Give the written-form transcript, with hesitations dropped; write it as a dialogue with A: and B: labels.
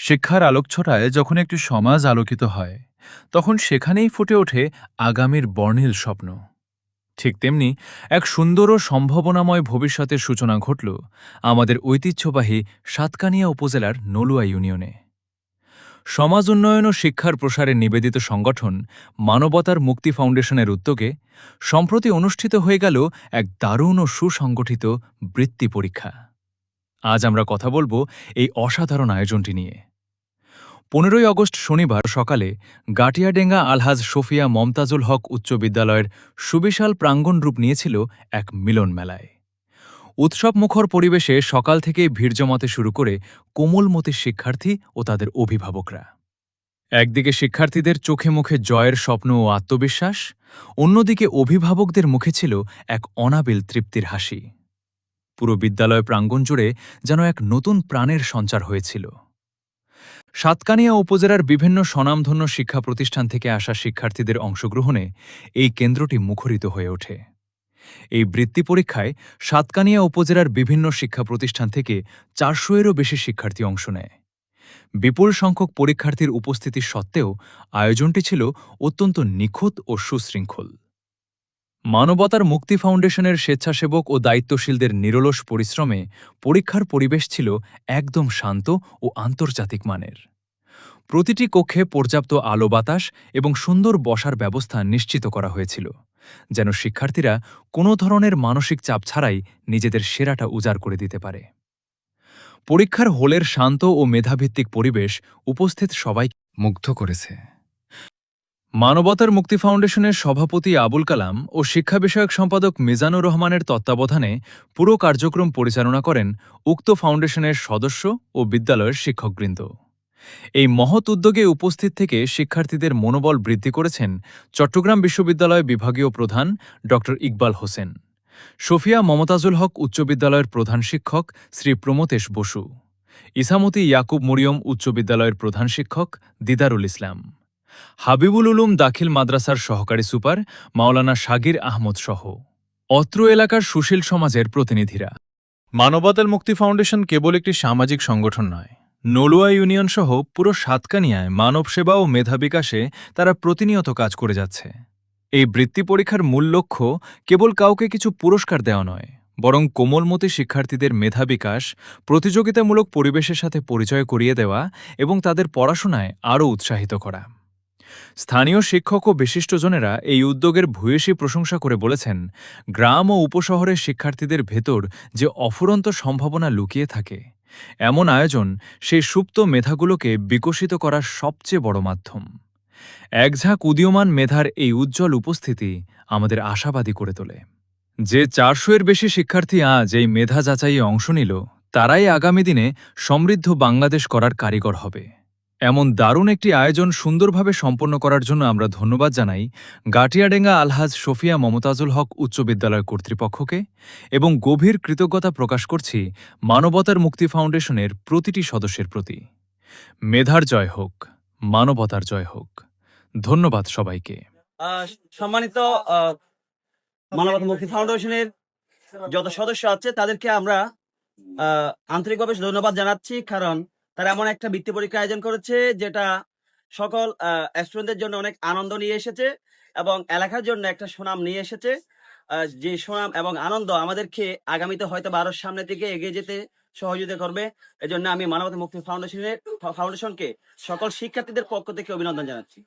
A: শিক্ষার আলোকছটায় যখন একটি সমাজ আলোকিত হয় তখন সেখানেই ফুটে ওঠে আগামীর বর্ণিল স্বপ্ন। ঠিক তেমনি এক সুন্দর ও সম্ভাবনাময় ভবিষ্যতের সূচনা ঘটল আমাদের ঐতিহ্যবাহী সাতকানিয়া উপজেলার নলুয়া ইউনিয়নে। সমাজ উন্নয়ন ও শিক্ষার প্রসারে নিবেদিত সংগঠন মানবতার মুক্তি ফাউন্ডেশনের উদ্যোগে সম্প্রতি অনুষ্ঠিত হয়ে গেল এক দারুণ ও সুসংগঠিত বৃত্তি পরীক্ষা। আজ আমরা কথা বলবো এই অসাধারণ আয়োজনটি নিয়ে। 15ই আগস্ট শনিবার সকালে গাটিয়াডেঙ্গা আলহাজ সোফিয়া মমতাজুল হক উচ্চ বিদ্যালয়ের সুবিশাল প্রাঙ্গণ রূপ নিয়েছিল এক মিলন মেলায়। উৎসবমুখর পরিবেশে সকাল থেকেই ভিড় জমাতে শুরু করে কোমলমতি শিক্ষার্থী ও তাদের অভিভাবকরা। একদিকে শিক্ষার্থীদের চোখে মুখে জয়ের স্বপ্ন ও আত্মবিশ্বাস, অন্যদিকে অভিভাবকদের মুখে ছিল এক অনাবিল তৃপ্তির হাসি। পুরো বিদ্যালয় প্রাঙ্গণ জুড়ে যেন এক নতুন প্রাণের সঞ্চার হয়েছিল। সাতকানিয়া উপজেলার বিভিন্ন স্বনামধন্য শিক্ষা প্রতিষ্ঠান থেকে আসা শিক্ষার্থীদের অংশগ্রহণে এই কেন্দ্রটি মুখরিত হয়ে ওঠে। এই বৃত্তি পরীক্ষায় সাতকানিয়া উপজেলার বিভিন্ন শিক্ষা প্রতিষ্ঠান থেকে 400-এরও বেশি শিক্ষার্থী অংশ নেয়। বিপুল সংখ্যক পরীক্ষার্থীর উপস্থিতি সত্ত্বেও আয়োজনটি ছিল অত্যন্ত নিখুঁত ও সুশৃঙ্খল। মানবতার মুক্তি ফাউন্ডেশনের স্বেচ্ছাসেবক ও দায়িত্বশীলদের নিরলস পরিশ্রমে পরীক্ষার পরিবেশ ছিল একদম শান্ত ও আন্তর্জাতিক মানের। প্রতিটি কক্ষে পর্যাপ্ত আলো বাতাস এবং সুন্দর বসার ব্যবস্থা নিশ্চিত করা হয়েছিল, যেন শিক্ষার্থীরা কোনো ধরনের মানসিক চাপ ছাড়াই নিজেদের সেরাটা উজাড় করে দিতে পারে। পরীক্ষার হলের শান্ত ও মেধাভিত্তিক পরিবেশ উপস্থিত সবাইকে মুগ্ধ করেছে। মানবতার মুক্তি ফাউন্ডেশনের সভাপতি আবুল কালাম ও শিক্ষা বিষয়ক সম্পাদক মিজানুর রহমানের তত্ত্বাবধানে পুরো কার্যক্রম পরিচালনা করেন উক্ত ফাউন্ডেশনের সদস্য ও বিদ্যালয়ের শিক্ষকবৃন্দ। এই মহৎ উদ্যোগে উপস্থিত থেকে শিক্ষার্থীদের মনোবল বৃদ্ধি করেছেন চট্টগ্রাম বিশ্ববিদ্যালয় বিভাগীয় প্রধান ড ইকবাল হোসেন, সোফিয়া মমতাজুল হক উচ্চ বিদ্যালয়ের প্রধান শিক্ষক শ্রী প্রমথেশ বসু, ইসামতি ইয়াকুব মরিয়ম উচ্চ বিদ্যালয়ের প্রধান শিক্ষক দিদারুল ইসলাম, হাবিবুল উলুম দাখিল মাদ্রাসার সহকারী সুপার মাওলানা শাগির আহমদ সহ অত্র এলাকার সুশীল সমাজের প্রতিনিধিরা। মানবতার মুক্তি ফাউন্ডেশন কেবল একটি সামাজিক সংগঠন নয়, নলুয়া ইউনিয়ন সহ পুরো সাতকানিয়ায় মানব সেবা ও মেধা বিকাশে তারা প্রতিনিয়ত কাজ করে যাচ্ছে। এই বৃত্তি পরীক্ষার মূল লক্ষ্য কেবল কাউকে কিছু পুরস্কার দেওয়া নয়, বরং কোমলমতি শিক্ষার্থীদের মেধা বিকাশ, প্রতিযোগিতামূলক পরিবেশের সাথে পরিচয় করিয়ে দেওয়া এবং তাদের পড়াশোনায় আরও উৎসাহিত করা। স্থানীয় শিক্ষক ও বিশিষ্টজনেরা এই উদ্যোগের ভূয়সী প্রশংসা করে বলেছেন, গ্রাম ও উপশহরের শিক্ষার্থীদের ভেতর যে অফুরন্ত সম্ভাবনা লুকিয়ে থাকে, এমন আয়োজন সেই সুপ্ত মেধাগুলোকে বিকশিত করার সবচেয়ে বড় মাধ্যম। একঝাঁক উদীয়মান মেধার এই উজ্জ্বল উপস্থিতি আমাদের আশাবাদী করে তোলে। যে 400-এর বেশি শিক্ষার্থী আজ এই মেধা যাচাইয়ে অংশ নিল, তারাই আগামী দিনে সমৃদ্ধ বাংলাদেশ করার কারিগর হবে। এমন দারুণ একটি আয়োজন সুন্দরভাবে সম্পন্ন করার জন্য আমরা ধন্যবাদ জানাই গাটিয়াডেঙ্গা আলহাজ সোফিয়া মমতাজুল হক উচ্চ বিদ্যালয় কর্তৃপক্ষকে এবং গভীর কৃতজ্ঞতা প্রকাশ করছি মানবতার মুক্তি ফাউন্ডেশনের প্রতিটি সদস্যের প্রতি। মেধার জয় হোক, মানবতার জয় হোক। ধন্যবাদ সবাইকে।
B: সম্মানিত মানবতা মুক্তি ফাউন্ডেশনের যত সদস্য আছে তাদেরকে আমরা আন্তরিকভাবে ধন্যবাদ জানাচ্ছি, কারণ তারা এমন একটা বৃত্তি পরীক্ষা আয়োজন করেছে যেটা সকল স্টুডেন্টদের জন্য অনেক আনন্দ নিয়ে এসেছে এবং এলাকার জন্য একটা সুনাম নিয়ে এসেছে। যে সুনাম এবং আনন্দ আমাদেরকে আগামীতে হয়তো আরো সামনের দিকে এগিয়ে যেতে সহযোগিতা করবে। এজন্য আমি মানবতা মুক্তি ফাউন্ডেশনকে সকল শিক্ষার্থীদের পক্ষ থেকে অভিনন্দন জানাচ্ছি।